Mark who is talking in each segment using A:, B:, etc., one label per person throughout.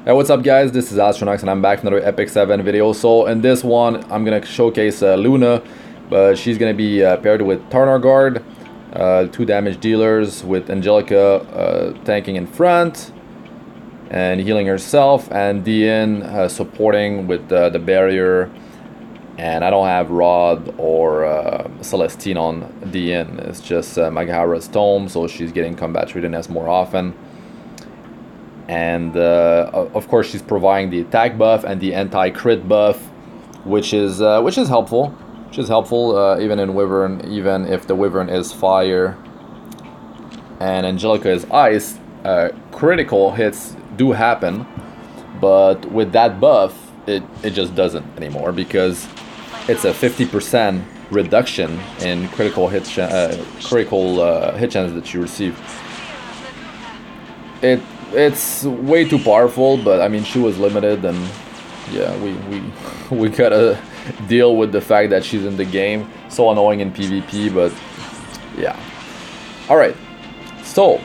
A: Hey, what's up guys, this is Astranox and I'm back with another Epic 7 video. So in this one, I'm gonna showcase Luna, but she's gonna be paired with Taranor Guard, 2 damage dealers, with Angelica tanking in front and healing herself, and Diene supporting with the barrier. And I don't have Rod or Celestine on Diene, it's just Magahara's Tome, so she's getting combat readiness more often. And of course she's providing the attack buff and the anti-crit buff, which is helpful. Even in Wyvern, even if the Wyvern is fire and Angelica is ice. Critical hits do happen, but with that buff it just doesn't anymore, because it's a 50% reduction in critical hit chance that you receive. It's way too powerful, but I mean, she was limited, and yeah, we gotta deal with the fact that she's in the game. So annoying in PvP, but yeah. Alright, so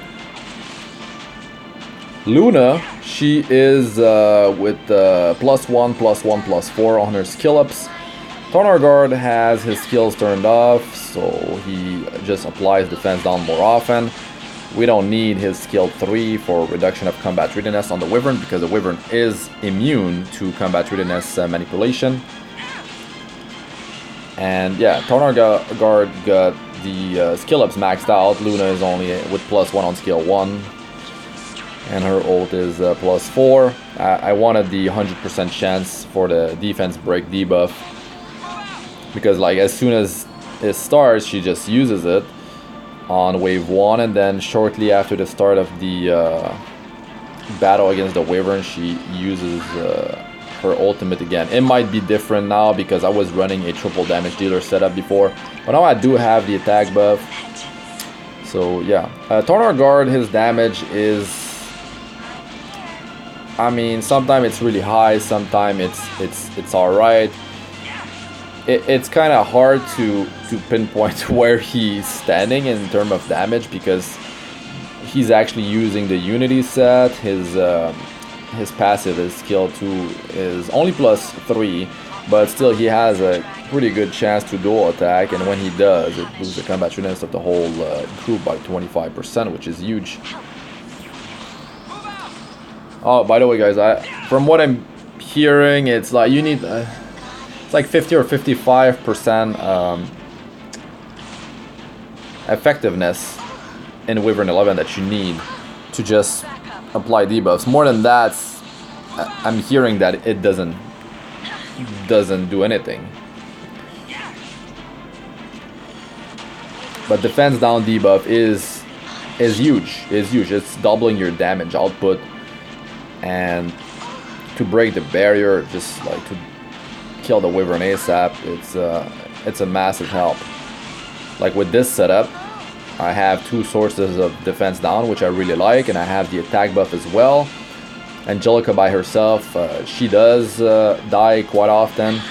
A: Luna, she is with +1/+1/+4 on her skill ups. Taranor Guard has his skills turned off, so he just applies defense down more often. We don't need his skill 3 for reduction of combat readiness on the Wyvern, because the Wyvern is immune to combat readiness manipulation. And yeah, Taranor Guard got the skill ups maxed out. Luna is only with +1 on skill 1, and her ult is +4. I wanted the 100% chance for the defense break debuff, because like as soon as it starts, she just uses it on wave 1, and then shortly after the start of the battle against the Wyvern, she uses her ultimate again. It might be different now because I was running a triple damage dealer setup before, but now I do have the attack buff. So yeah, Taranor Guard, his damage is, I mean, sometimes it's really high, sometimes it's alright. It's kind of hard to pinpoint where he's standing in terms of damage, because he's actually using the Unity set. His passive, his skill 2, is only +3, but still he has a pretty good chance to dual attack, and when he does, it boosts the combat readiness of the whole group by 25%, which is huge. Oh, by the way guys, from what I'm hearing, it's like you need it's like 50 or 55% effectiveness in Wyvern 11 that you need to just apply debuffs. More than that, I'm hearing that it doesn't do anything. But defense down debuff is huge. It's doubling your damage output, and to break the barrier, just like to kill the Wyvern ASAP, it's a massive help. Like with this setup, I have 2 sources of defense down, which I really like, and I have the attack buff as well. Angelica by herself, she does die quite often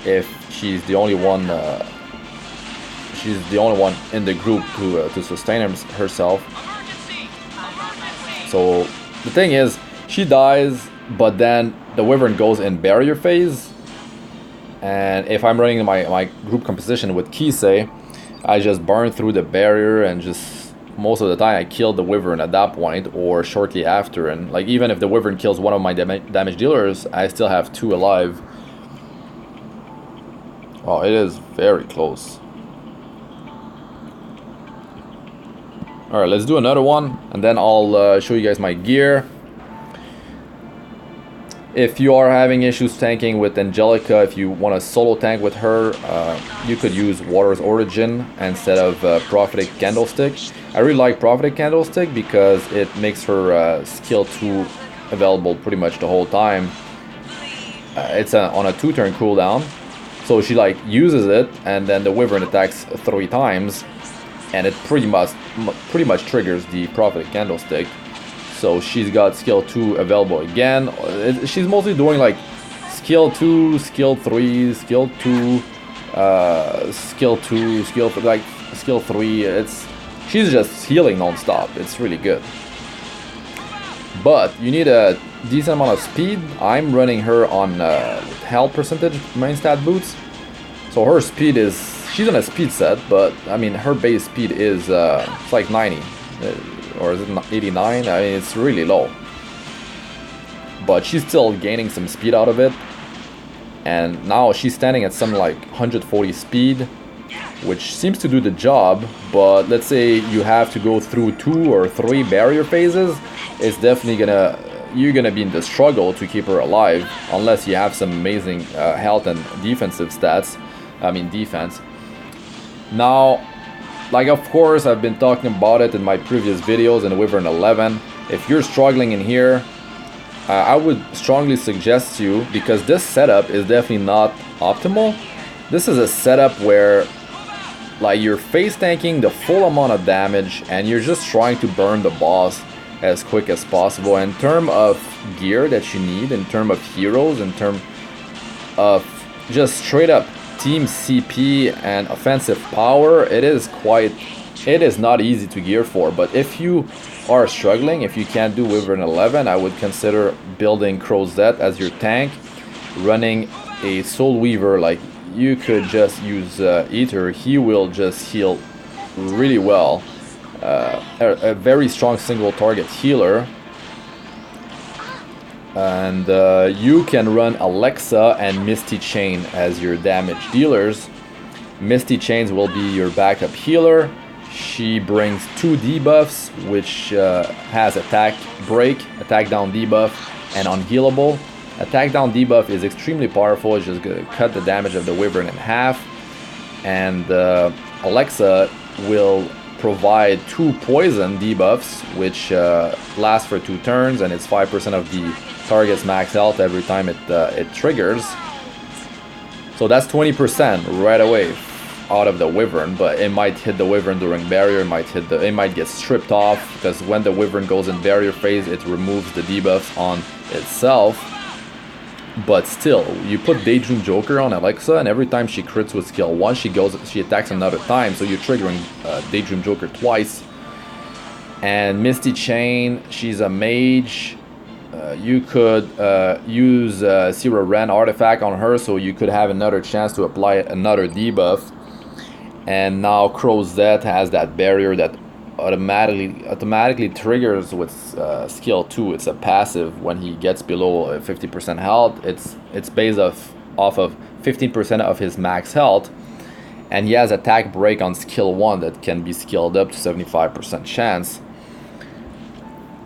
A: if she's the only one. She's the only one in the group to sustain herself. So the thing is, she dies, but then the Wyvern goes in barrier phase. And if I'm running my group composition with Kisei, I just burn through the barrier, and just most of the time I kill the Wyvern at that point or shortly after. And like even if the Wyvern kills one of my damage dealers, I still have 2 alive. Oh, it is very close. Alright, let's do another one, and then I'll show you guys my gear. If you are having issues tanking with Angelica, if you want to solo tank with her, you could use Water's Origin instead of Prophetic Candlestick. I really like Prophetic Candlestick because it makes her skill 2 available pretty much the whole time. It's on a 2-turn cooldown, so she like uses it, and then the Wyvern attacks 3 times, and it pretty much triggers the Prophetic Candlestick. So she's got skill 2 available again. She's mostly doing like skill 2, skill 3, skill 2, skill 2, skill 3. She's just healing non-stop. It's really good. but you need a decent amount of speed. I'm running her on health percentage main stat boots, so her speed is, she's on a speed set, but I mean her base speed is it's like 90, or is it 89? I mean it's really low, but she's still gaining some speed out of it. And now she's standing at something like 140 speed, which seems to do the job. But let's say you have to go through 2 or 3 barrier phases, it's definitely you're gonna be in the struggle to keep her alive, unless you have some amazing health and defensive stats. I mean defense. Now, like of course I've been talking about it in my previous videos in Wyvern 11. If you're struggling in here, I would strongly suggest you, because this setup is definitely not optimal. This is a setup where like you're face tanking the full amount of damage and you're just trying to burn the boss as quick as possible. In terms of gear that you need, in terms of heroes, in terms of just straight up team CP and offensive power, it is not easy to gear for. But if you are struggling, if you can't do Wyvern 11, I would consider building Crozet as your tank, running a Soul Weaver. Like you could just use Ether, he will just heal really well, a very strong single target healer. And you can run Alexa and Misty Chain as your damage dealers. Misty Chains will be your backup healer. She brings 2 debuffs, which has attack break, attack down debuff, and unhealable. Attack down debuff is extremely powerful. It's just going to cut the damage of the Wyvern in half. And Alexa will provide 2 poison debuffs, which last for 2 turns, and it's 5% of the target's max health every time it triggers. So that's 20% right away out of the Wyvern, but it might hit the Wyvern during barrier, it might get stripped off, because when the Wyvern goes in barrier phase, it removes the debuffs on itself. But still, you put Daydream Joker on Alexa, and every time she crits with skill 1, she attacks another time, so you're triggering Daydream Joker twice. And Misty Chain, she's a mage. You could use Zero Ren artifact on her, so you could have another chance to apply another debuff. And now Crozet has that barrier that automatically triggers with skill 2. It's a passive when he gets below 50% health. It's based off of 15% of his max health, and he has attack break on skill 1 that can be scaled up to 75% chance.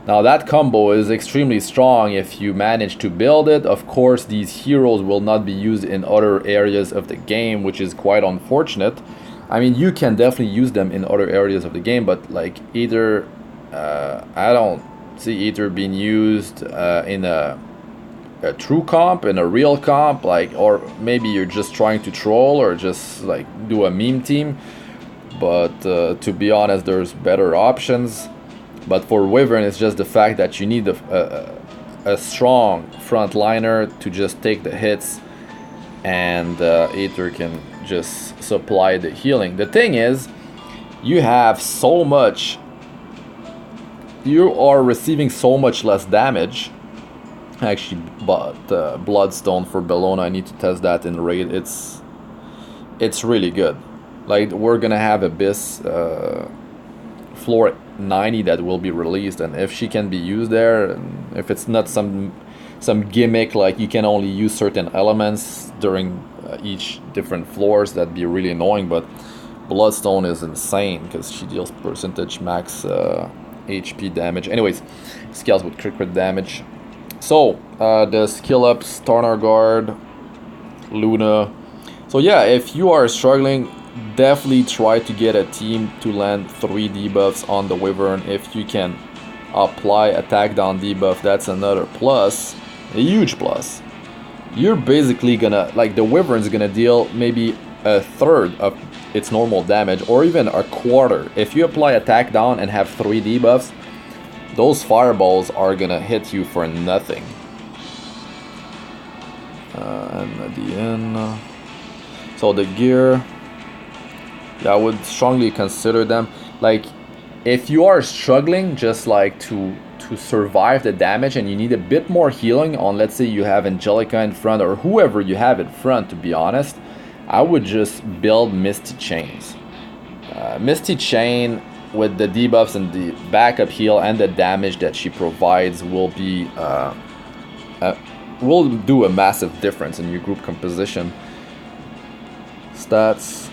A: Now that combo is extremely strong if you manage to build it. Of course, these heroes will not be used in other areas of the game, which is quite unfortunate. I mean, you can definitely use them in other areas of the game, but like either I don't see either being used in a true comp, in a real comp, like, or maybe you're just trying to troll or just like do a meme team. But to be honest, there's better options. But for Wyvern, it's just the fact that you need a strong frontliner to just take the hits, and Aether can just supply the healing. The thing is, you have so much, you are receiving so much less damage. I actually bought Bloodstone for Bellona. I need to test that in raid. It's really good. Like, we're gonna have Abyss floor 90 that will be released, and if she can be used there, and if it's not some gimmick like you can only use certain elements during each different floors, that'd be really annoying. But Bloodstone is insane because she deals percentage max HP damage. Anyways, scales with crit damage. So the skill ups: Taranor Guard, Luna. So yeah, if you are struggling, definitely try to get a team to land 3 debuffs on the Wyvern. If you can apply attack down debuff, that's another plus, a huge plus. You're basically gonna, like, the Wyvern's gonna deal maybe a third of its normal damage, or even a quarter. If you apply attack down and have 3 debuffs, those fireballs are gonna hit you for nothing. And at the end, so the gear, yeah, I would strongly consider them. Like, if you are struggling just like to to survive the damage and you need a bit more healing on, let's say you have Angelica in front or whoever you have in front, to be honest, I would just build Misty Chains. Misty Chain with the debuffs and the backup heal and the damage that she provides will be will do a massive difference in your group composition. Stats.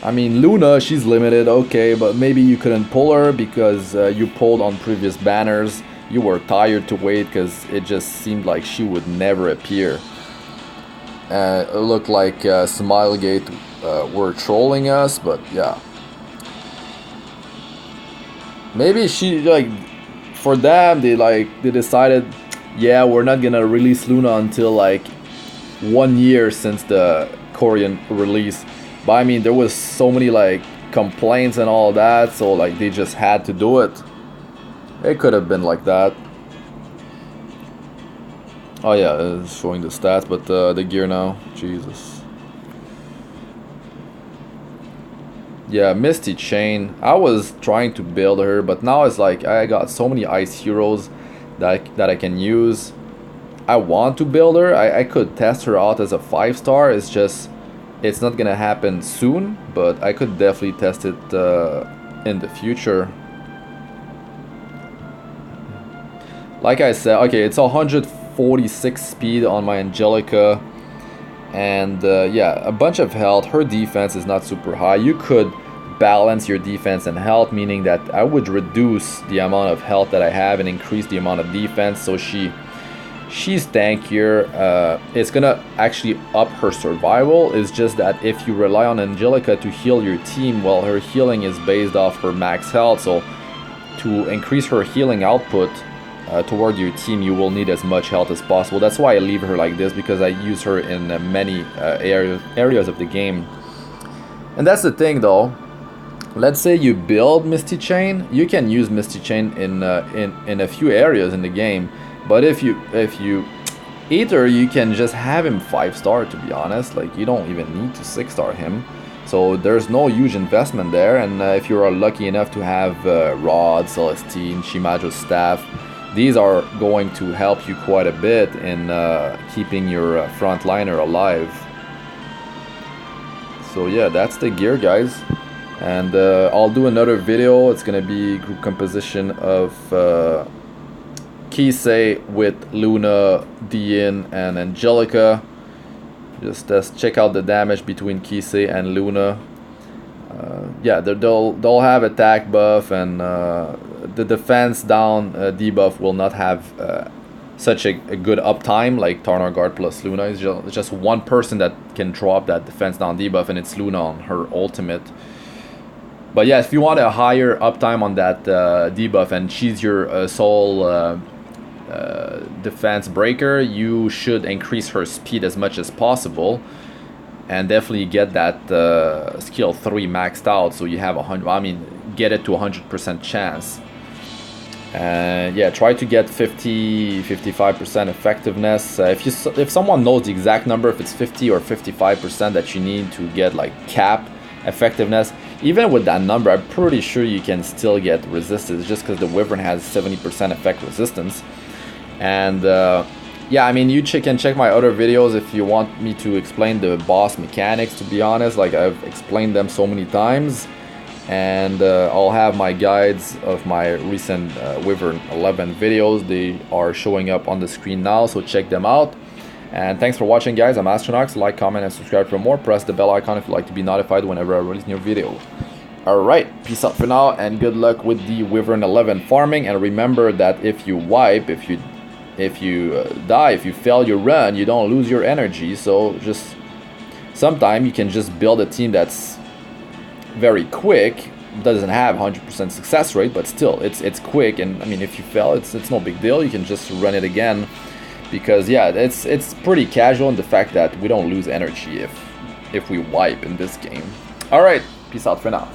A: I mean, Luna, she's limited, okay, but maybe you couldn't pull her because you pulled on previous banners. You were tired to wait because it just seemed like she would never appear. It looked like Smilegate were trolling us, but yeah. Maybe she, like, for them, they decided, yeah, we're not gonna release Luna until like 1 year since the Korean release. But I mean, there was so many like complaints and all that, so like they just had to do it. It could have been like that. Oh yeah, it's showing the stats, but the gear now, Jesus. Yeah, Misty Chain. I was trying to build her, but now it's like I got so many ice heroes that I can use. I want to build her. I could test her out as a 5-star. It's just, it's not gonna happen soon, but I could definitely test it in the future. Like I said, okay, it's 146 speed on my Angelica, and yeah, a bunch of health. Her defense is not super high. You could balance your defense and health, meaning that I would reduce the amount of health that I have and increase the amount of defense, so she's tankier. It's gonna actually up her survival. It's just that if you rely on Angelica to heal your team, well, her healing is based off her max health, so to increase her healing output toward your team, you will need as much health as possible. That's why I leave her like this, because I use her in many areas of the game. And that's the thing though, let's say you build Misty Chain, you can use Misty Chain in a few areas in the game. But if you either you can just have him 5-star, to be honest, like you don't even need to 6-star him, so there's no huge investment there. And if you are lucky enough to have Rod, Celestine, Shimajo's staff, these are going to help you quite a bit in keeping your frontliner alive. So yeah, that's the gear, guys, and I'll do another video. It's gonna be group composition of Kisei with Luna, Diene, and Angelica. Just check out the damage between Kisei and Luna. Yeah, they'll have attack buff, and the defense down debuff will not have such a good uptime like Taranor Guard plus Luna. It's just one person that can drop that defense down debuff, and it's Luna on her ultimate. But yeah, if you want a higher uptime on that debuff and she's your sole defense breaker, you should increase her speed as much as possible and definitely get that skill 3 maxed out, so you have 100, I mean, get it to 100% chance. And yeah, try to get 50-55% effectiveness. If someone knows the exact number, if it's 50 or 55% that you need to get like cap effectiveness, even with that number, I'm pretty sure you can still get resistance, just because the Wyvern has 70% effect resistance. And yeah, I mean, you can check my other videos if you want me to explain the boss mechanics, to be honest. Like, I've explained them so many times. And I'll have my guides of my recent Wyvern 11 videos. They are showing up on the screen now, so check them out. And thanks for watching, guys. I'm Astranox. Like, comment, and subscribe for more. Press the bell icon if you'd like to be notified whenever I release a new video. Alright, peace out for now, and good luck with the Wyvern 11 farming. And remember that if you wipe, if you die, if you fail your run, you don't lose your energy. So just sometimes you can just build a team that's very quick, doesn't have 100% success rate, but still it's quick. And I mean, if you fail, it's no big deal. You can just run it again, because yeah, it's pretty casual in the fact that we don't lose energy if we wipe in this game. All right, peace out for now.